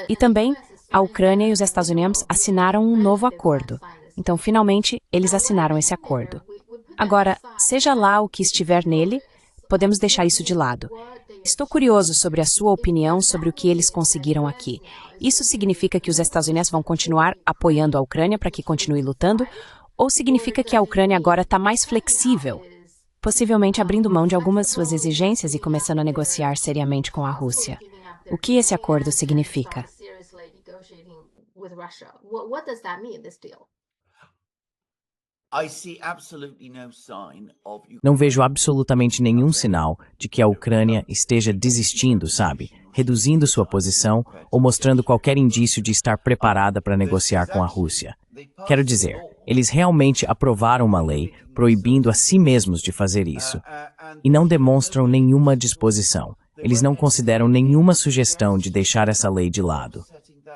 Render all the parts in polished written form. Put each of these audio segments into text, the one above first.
E também, a Ucrânia e os Estados Unidos assinaram um novo acordo. Então, finalmente, eles assinaram esse acordo. Agora, seja lá o que estiver nele, podemos deixar isso de lado. Estou curioso sobre a sua opinião sobre o que eles conseguiram aqui. Isso significa que os Estados Unidos vão continuar apoiando a Ucrânia para que continue lutando? Ou significa que a Ucrânia agora está mais flexível, possivelmente abrindo mão de algumas suas exigências e começando a negociar seriamente com a Rússia? O que esse acordo significa? Não vejo absolutamente nenhum sinal de que a Ucrânia esteja desistindo, sabe? Reduzindo sua posição ou mostrando qualquer indício de estar preparada para negociar com a Rússia. Quero dizer, eles realmente aprovaram uma lei proibindo a si mesmos de fazer isso. E não demonstram nenhuma disposição. Eles não consideram nenhuma sugestão de deixar essa lei de lado.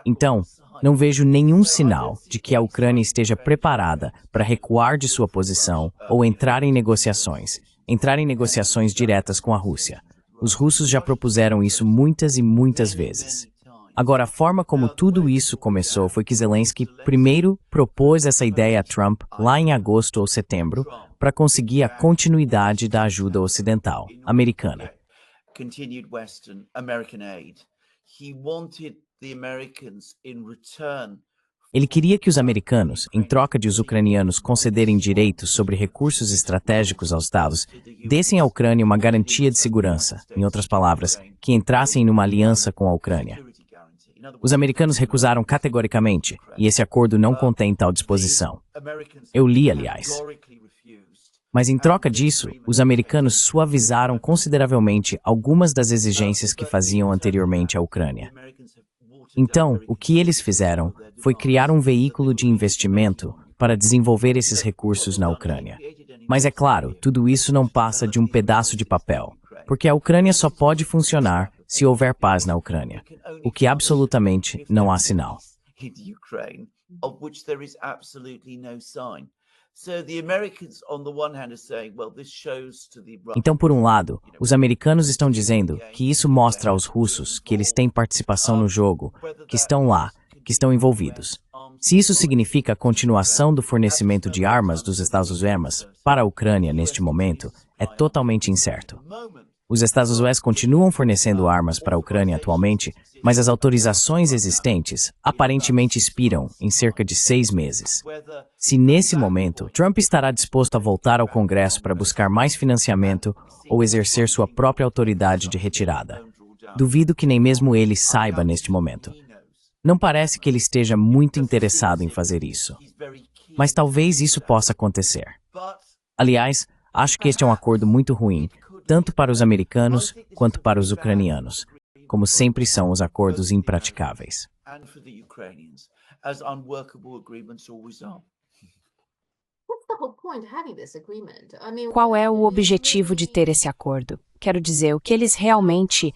Então, não vejo nenhum sinal de que a Ucrânia esteja preparada para recuar de sua posição ou entrar em negociações diretas com a Rússia. Os russos já propuseram isso muitas e muitas vezes. Agora, a forma como tudo isso começou foi que Zelensky primeiro propôs essa ideia a Trump lá em agosto ou setembro para conseguir a continuidade da ajuda ocidental, americana. Ele queria que os americanos, em troca de os ucranianos concederem direitos sobre recursos estratégicos aos Estados, dessem à Ucrânia uma garantia de segurança, em outras palavras, que entrassem numa aliança com a Ucrânia. Os americanos recusaram categoricamente, e esse acordo não contém tal disposição. Eu li, aliás. Mas em troca disso, os americanos suavizaram consideravelmente algumas das exigências que faziam anteriormente à Ucrânia. Então, o que eles fizeram foi criar um veículo de investimento para desenvolver esses recursos na Ucrânia. Mas é claro, tudo isso não passa de um pedaço de papel, porque a Ucrânia só pode funcionar se houver paz na Ucrânia, o que absolutamente não há sinal. Então, por um lado, os americanos estão dizendo que isso mostra aos russos que eles têm participação no jogo, que estão lá, que estão envolvidos. Se isso significa a continuação do fornecimento de armas dos Estados Unidos para a Ucrânia neste momento, é totalmente incerto. Os Estados Unidos continuam fornecendo armas para a Ucrânia atualmente, mas as autorizações existentes aparentemente expiram em cerca de 6 meses. Se nesse momento Trump estará disposto a voltar ao Congresso para buscar mais financiamento ou exercer sua própria autoridade de retirada, duvido que nem mesmo ele saiba neste momento. Não parece que ele esteja muito interessado em fazer isso. Mas talvez isso possa acontecer. Aliás, acho que este é um acordo muito ruim, tanto para os americanos quanto para os ucranianos, como sempre são os acordos impraticáveis. Qual é o objetivo de ter esse acordo? Quero dizer, o que eles realmente...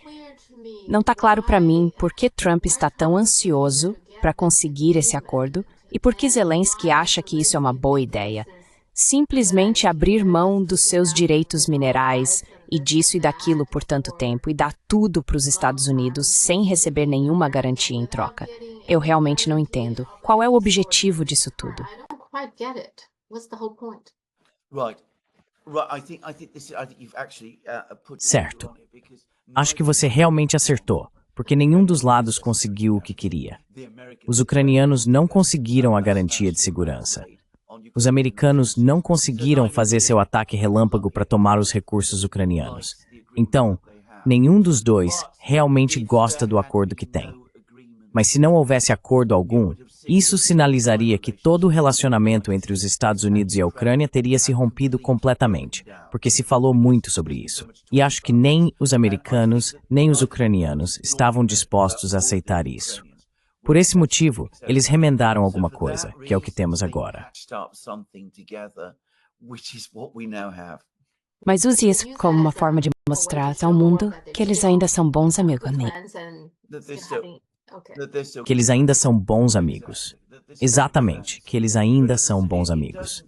Não está claro para mim por que Trump está tão ansioso para conseguir esse acordo e por que Zelensky acha que isso é uma boa ideia. Simplesmente abrir mão dos seus direitos minerais e disso e daquilo por tanto tempo e dar tudo para os Estados Unidos sem receber nenhuma garantia em troca. Eu realmente não entendo. Qual é o objetivo disso tudo? Certo. Acho que você realmente acertou, porque nenhum dos lados conseguiu o que queria. Os ucranianos não conseguiram a garantia de segurança. Os americanos não conseguiram fazer seu ataque relâmpago para tomar os recursos ucranianos. Então, nenhum dos dois realmente gosta do acordo que tem. Mas se não houvesse acordo algum, isso sinalizaria que todo o relacionamento entre os Estados Unidos e a Ucrânia teria se rompido completamente, porque se falou muito sobre isso. E acho que nem os americanos, nem os ucranianos estavam dispostos a aceitar isso. Por esse motivo, eles remendaram alguma coisa, que é o que temos agora. Mas use isso como uma forma de mostrar ao mundo que eles ainda são bons amigos, né? Que eles ainda são bons amigos. Exatamente, que eles ainda são bons amigos.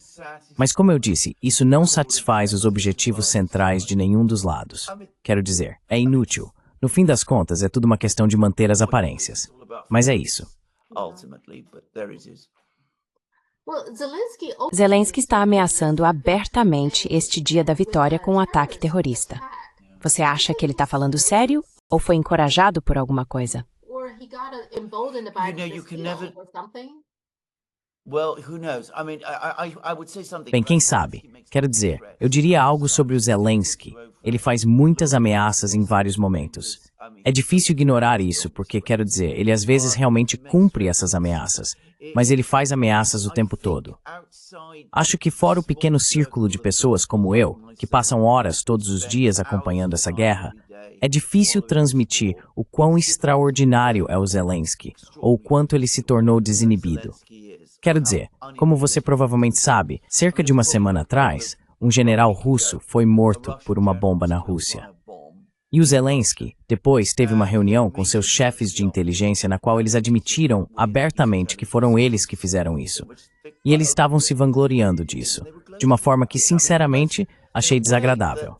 Mas como eu disse, isso não satisfaz os objetivos centrais de nenhum dos lados. Quero dizer, é inútil, No fim das contas, é tudo uma questão de manter as aparências. Mas é isso. Zelensky está ameaçando abertamente este dia da vitória com um ataque terrorista. Você acha que ele está falando sério ou foi encorajado por alguma coisa? Bem, quem sabe? Quero dizer, eu diria algo sobre o Zelensky. Ele faz muitas ameaças em vários momentos. É difícil ignorar isso, porque, quero dizer, ele às vezes realmente cumpre essas ameaças, mas ele faz ameaças o tempo todo. Acho que fora o pequeno círculo de pessoas como eu, que passam horas todos os dias acompanhando essa guerra, é difícil transmitir o quão extraordinário é o Zelensky, ou o quanto ele se tornou desinibido. Quero dizer, como você provavelmente sabe, cerca de uma semana atrás, um general russo foi morto por uma bomba na Rússia. E o Zelensky, depois, teve uma reunião com seus chefes de inteligência na qual eles admitiram abertamente que foram eles que fizeram isso. E eles estavam se vangloriando disso, de uma forma que, sinceramente, achei desagradável.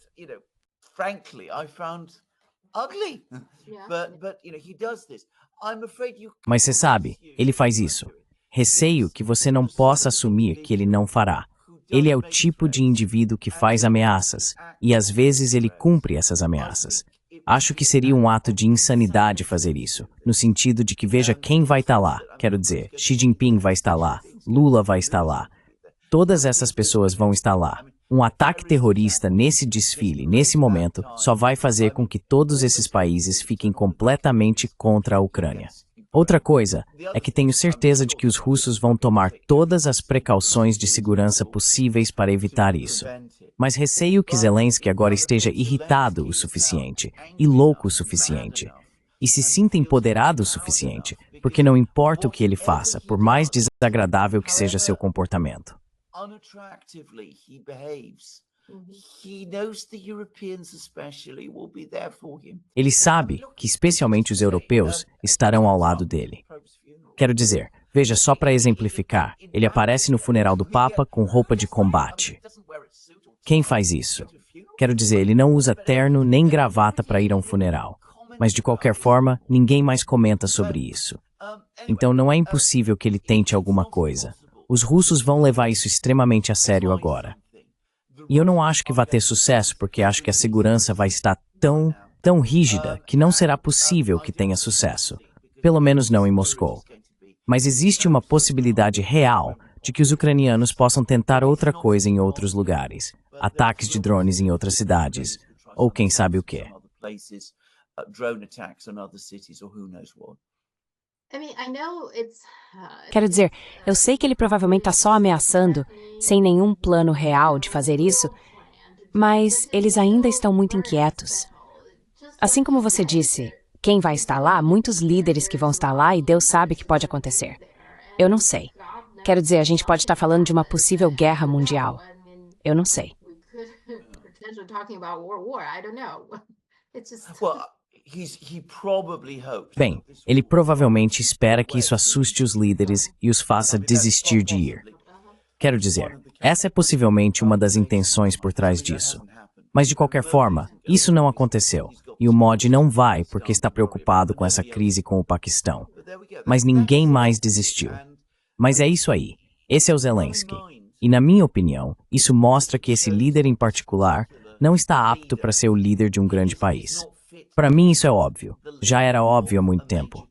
Mas você sabe, ele faz isso. Receio que você não possa assumir que ele não fará. Ele é o tipo de indivíduo que faz ameaças, e às vezes ele cumpre essas ameaças. Acho que seria um ato de insanidade fazer isso, no sentido de que veja quem vai estar lá. Quero dizer, Xi Jinping vai estar lá, Lula vai estar lá. Todas essas pessoas vão estar lá. Um ataque terrorista nesse desfile, nesse momento, só vai fazer com que todos esses países fiquem completamente contra a Ucrânia. Outra coisa é que tenho certeza de que os russos vão tomar todas as precauções de segurança possíveis para evitar isso. Mas receio que Zelensky agora esteja irritado o suficiente e louco o suficiente. E se sinta empoderado o suficiente, porque não importa o que ele faça, por mais desagradável que seja seu comportamento. Ele sabe que especialmente os europeus estarão ao lado dele. Quero dizer, veja só para exemplificar, ele aparece no funeral do Papa com roupa de combate. Quem faz isso? Quero dizer, ele não usa terno nem gravata para ir a um funeral. Mas de qualquer forma, ninguém mais comenta sobre isso. Então não é impossível que ele tente alguma coisa. Os russos vão levar isso extremamente a sério agora. E eu não acho que vai ter sucesso, porque acho que a segurança vai estar tão rígida que não será possível que tenha sucesso. Pelo menos não em Moscou. Mas existe uma possibilidade real de que os ucranianos possam tentar outra coisa em outros lugares. Ataques de drones em outras cidades. Ou quem sabe o quê. Quero dizer, eu sei que ele provavelmente está só ameaçando, sem nenhum plano real de fazer isso, mas eles ainda estão muito inquietos. Assim como você disse, quem vai estar lá, muitos líderes que vão estar lá e Deus sabe o que pode acontecer. Eu não sei. Quero dizer, a gente pode estar falando de uma possível guerra mundial. Eu não sei. Bem, ele provavelmente espera que isso assuste os líderes e os faça desistir de ir. Quero dizer, essa é possivelmente uma das intenções por trás disso. Mas de qualquer forma, isso não aconteceu, e o Modi não vai porque está preocupado com essa crise com o Paquistão. Mas ninguém mais desistiu. Mas é isso aí, esse é o Zelensky. E na minha opinião, isso mostra que esse líder em particular não está apto para ser o líder de um grande país. Para mim isso é óbvio. Já era óbvio há muito tempo.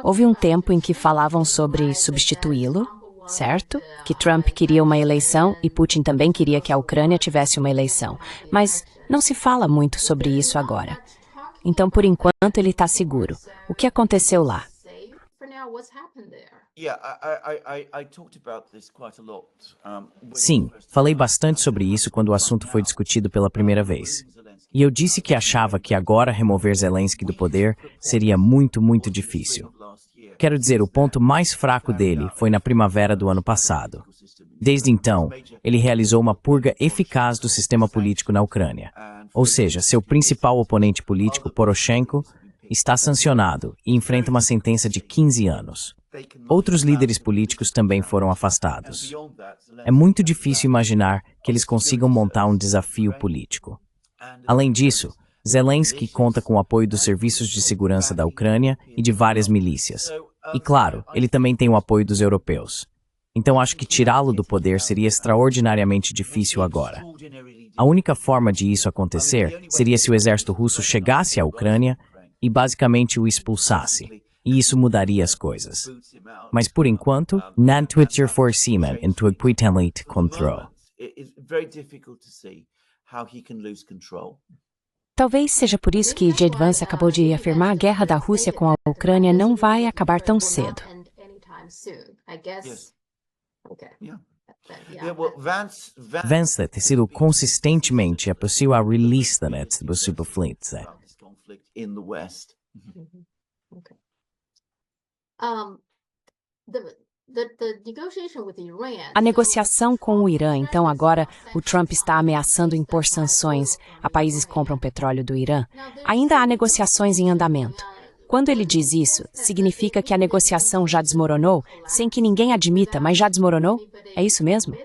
Houve um tempo em que falavam sobre substituí-lo, certo? Que Trump queria uma eleição e Putin também queria que a Ucrânia tivesse uma eleição. Mas não se fala muito sobre isso agora. Então, por enquanto, ele está seguro. O que aconteceu lá? Sim, falei bastante sobre isso quando o assunto foi discutido pela primeira vez. E eu disse que achava que agora remover Zelensky do poder seria muito difícil. Quero dizer, o ponto mais fraco dele foi na primavera do ano passado. Desde então, ele realizou uma purga eficaz do sistema político na Ucrânia. Ou seja, seu principal oponente político, Poroshenko, está sancionado e enfrenta uma sentença de 15 anos. Outros líderes políticos também foram afastados. É muito difícil imaginar que eles consigam montar um desafio político. Além disso, Zelensky conta com o apoio dos serviços de segurança da Ucrânia e de várias milícias. E claro, ele também tem o apoio dos europeus. Então acho que tirá-lo do poder seria extraordinariamente difícil agora. A única forma de isso acontecer seria se o exército russo chegasse à Ucrânia e basicamente o expulsasse. E isso mudaria as coisas. Mas por enquanto, não Twitter for Seaman into a control. Talvez seja por isso que J.D. Vance acabou de afirmar que a guerra da Rússia com a Ucrânia não vai acabar tão cedo. Vance tem sido consistentemente apoiou a release da net do superfleet. A negociação com o Irã, então agora o Trump está ameaçando impor sanções a países que compram petróleo do Irã. Ainda há negociações em andamento. Quando ele diz isso, significa que a negociação já desmoronou, sem que ninguém admita, mas já desmoronou? É isso mesmo?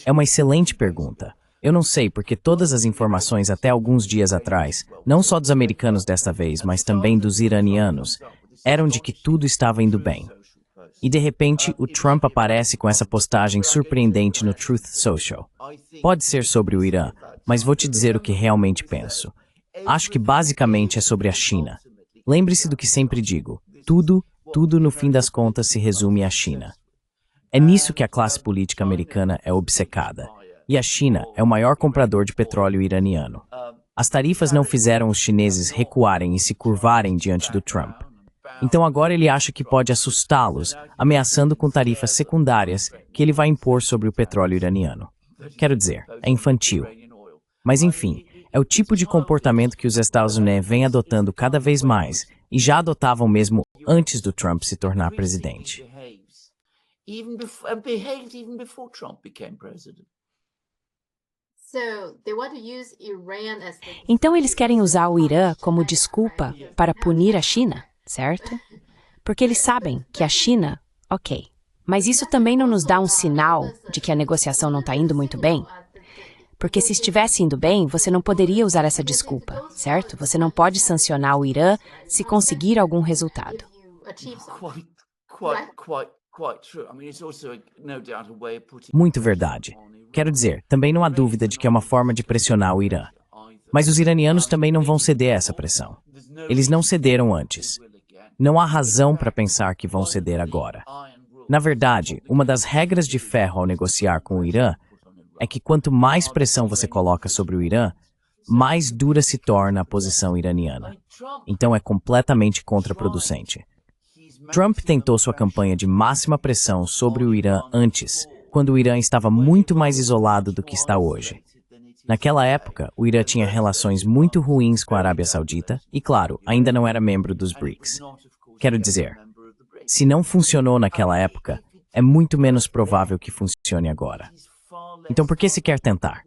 É uma excelente pergunta. Eu não sei, porque todas as informações até alguns dias atrás, não só dos americanos desta vez, mas também dos iranianos, eram de que tudo estava indo bem. E de repente, o Trump aparece com essa postagem surpreendente no Truth Social. Pode ser sobre o Irã, mas vou te dizer o que realmente penso. Acho que basicamente é sobre a China. Lembre-se do que sempre digo. Tudo no fim das contas se resume à China. É nisso que a classe política americana é obcecada. E a China é o maior comprador de petróleo iraniano. As tarifas não fizeram os chineses recuarem e se curvarem diante do Trump. Então agora ele acha que pode assustá-los, ameaçando com tarifas secundárias que ele vai impor sobre o petróleo iraniano. Quero dizer, é infantil. Mas enfim, é o tipo de comportamento que os Estados Unidos vêm adotando cada vez mais e já adotavam mesmo antes do Trump se tornar presidente. Então eles querem usar o Irã como desculpa para punir a China, certo? Porque eles sabem que a China, ok. Mas isso também não nos dá um sinal de que a negociação não está indo muito bem? Porque se estivesse indo bem, você não poderia usar essa desculpa, certo? Você não pode sancionar o Irã se conseguir algum resultado. Muito verdade. Quero dizer, também não há dúvida de que é uma forma de pressionar o Irã. Mas os iranianos também não vão ceder a essa pressão. Eles não cederam antes. Não há razão para pensar que vão ceder agora. Na verdade, uma das regras de ferro ao negociar com o Irã é que quanto mais pressão você coloca sobre o Irã, mais dura se torna a posição iraniana. Então é completamente contraproducente. Trump tentou sua campanha de máxima pressão sobre o Irã antes, quando o Irã estava muito mais isolado do que está hoje. Naquela época, o Irã tinha relações muito ruins com a Arábia Saudita e, claro, ainda não era membro dos BRICS. Quero dizer, se não funcionou naquela época, é muito menos provável que funcione agora. Então por que se quer tentar?